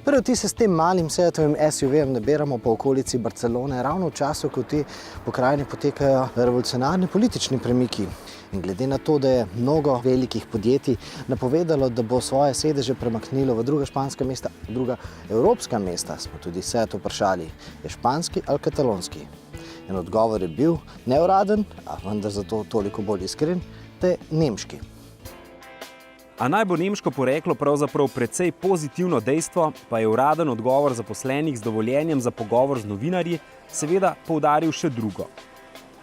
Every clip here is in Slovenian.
Prvi vtis se s tem malim Seatovim SUV-jem nabiramo po okolici Barcelone ravno v času, ko v tej pokrajini potekajo revolucionarni politični premiki. In glede na to, da je mnogo velikih podjetij napovedalo, da bo svoje sedeže premaknilo v druga španska mesta, druga evropska mesta, smo tudi Seat vprašali, je španski ali katalonski. In odgovor je bil neuraden, a vendar zato toliko bolj iskren, da je nemški. A naj bo nemško poreklo pravzaprav precej pozitivno dejstvo, pa je uraden odgovor zaposlenih z dovoljenjem za pogovor z novinarji seveda poudaril še drugo.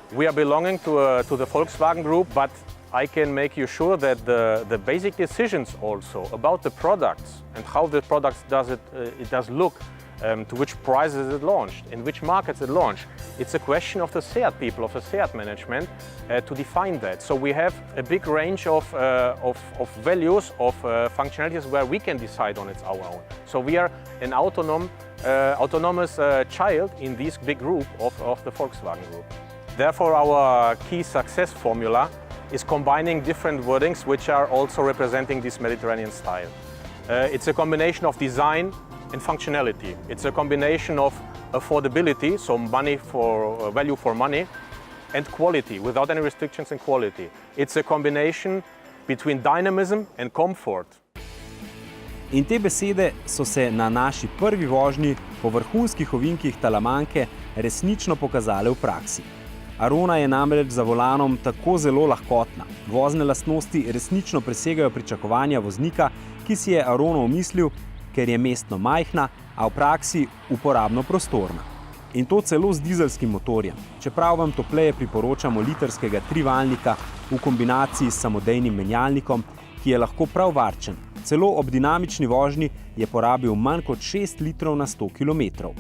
We are belonging to the Volkswagen Group, but I can make you sure that the basic decisions also about the products and how the products does look, to which prices it launched, in which markets it launched. It's a question of the Seat people, of the Seat management, to define that. So we have a big range of values, of functionalities where we can decide on it our own. So we are an autonomous child in this big group of the Volkswagen Group. Therefore, our key success formula is combining different wordings which are also representing this Mediterranean style. It's a combination of design and functionality. It's a combination of affordability, so value for money, and quality, without any restrictions in quality. It's a combination between dynamism and comfort. In te besede so se na naši prvi vožnji po vrhunskih ovinkih Talamanke resnično pokazale v praksi. Arona je namreč za volanom tako zelo lahkotna. Vozne lastnosti resnično presegajo pričakovanja voznika, ki si je Arono omislil, ker je mestno majhna, a v praksi uporabno prostorna. In to celo z dizelskim motorjem, čeprav vam topleje priporočamo litrskega trivaljnika v kombinaciji s samodejnim menjalnikom, ki je lahko prav varčen. Celo ob dinamični vožnji je porabil manj kot 6 litrov na 100 km.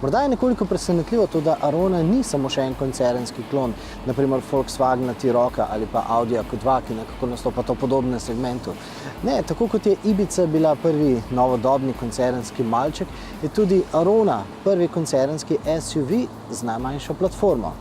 Morda je nekoliko presenetljivo to, da Arona ni samo še en koncernski klon, naprimer Volkswagena T-Rocka ali pa Audija Q2, ki nekako nastopata v podobnem segmentu. Ne, tako kot je Ibiza bila prvi novodobni koncernski malček, je tudi Arona prvi koncernski SUV z najmanjšo platformo.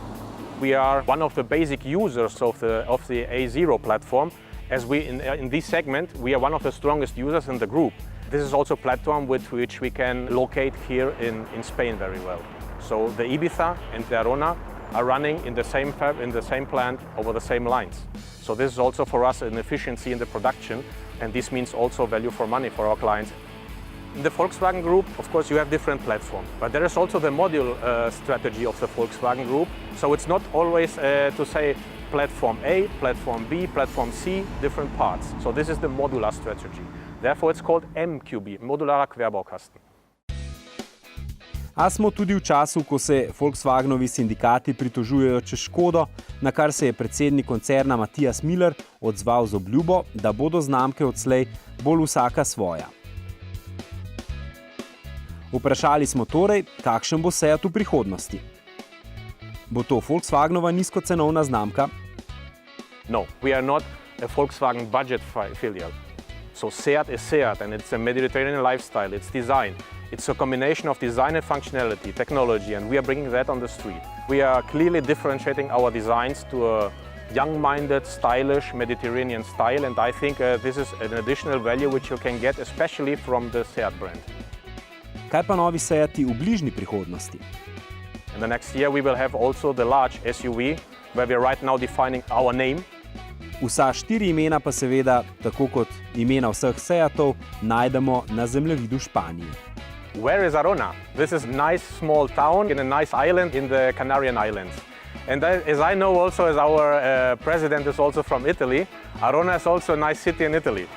We are one of the basic users of the A0 platform. As in this segment, we are one of the strongest users in the group. This is also a platform with which we can locate here in Spain very well. So the Ibiza and the Arona are running in the same plant over the same lines. So this is also for us an efficiency in the production, and this means also value for money for our clients. In the Volkswagen Group, of course, you have different platforms, but there is also the module strategy of the Volkswagen Group. So it's not always to say platform A, platform B, platform C, different parts. So this is the modular strategy. Therefore, it's called MQB, Modularer Querbaukasten. A smo tudi v času, ko se Volkswagenovi sindikati pritožujejo čez škodo, na kar se je predsednik koncerna Matthias Miller odzval z obljubo, da bodo znamke odslej bolj vsaka svoja. Vprašali smo torej, kakšen bo Seat v prihodnosti. Bo to Volkswagenova nizkocenovna znamka? No, we are not a Volkswagen budget filial. So Seat is Seat, and it's a Mediterranean lifestyle, it's design. It's a combination of design and functionality, technology, and we are bringing that on the street. We are clearly differentiating our designs to a young-minded, stylish Mediterranean style, and I think this is an additional value which you can get, especially from the Seat brand. Kaj pa novi Seati v bližnji prihodnosti? In the next year we will have also the large SUV, where we are right now defining our name. Vsa 4 imena pa seveda, tako kot imena vseh Seatov, najdemo na zemljevidu Španije. Where is Arona? This is a nice small town in a nice island in the Canarian Islands. And as I know also, as our president is also from Italy, Arona is also a nice city in Italy.